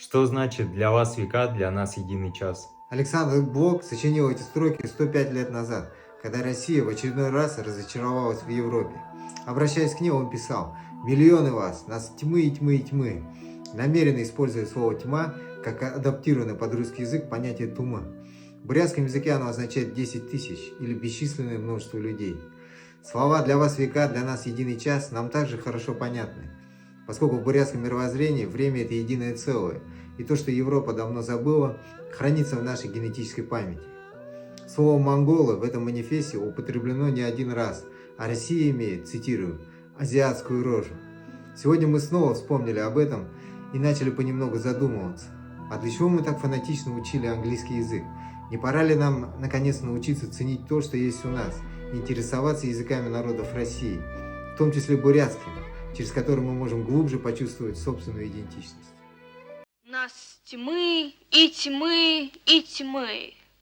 Что значит для вас века, для нас единый час? Александр Блок сочинил эти строки 105 лет назад, когда Россия в очередной раз разочаровалась в Европе. Обращаясь к ней, он писал: «Миллионы вас, нас тьмы и тьмы и тьмы». Намеренно используя слово «тьма», как адаптированное под русский язык понятие «тума». В бурятском языке оно означает 10 тысяч или бесчисленное множество людей. Слова «для вас века, для нас единый час» нам также хорошо понятны, поскольку в бурятском мировоззрении время – это единое целое, и то, что Европа давно забыла, хранится в нашей генетической памяти. Слово «монголы» в этом манифесте употреблено не один раз, а Россия имеет, цитирую, «азиатскую рожу». Сегодня мы снова вспомнили об этом и начали понемногу задумываться. А для чего мы так фанатично учили английский язык? Не пора ли нам наконец научиться ценить то, что есть у нас, и интересоваться языками народов России, в том числе бурятским, через который мы можем глубже почувствовать собственную идентичность? Нас тьмы и тьмы и тьмы.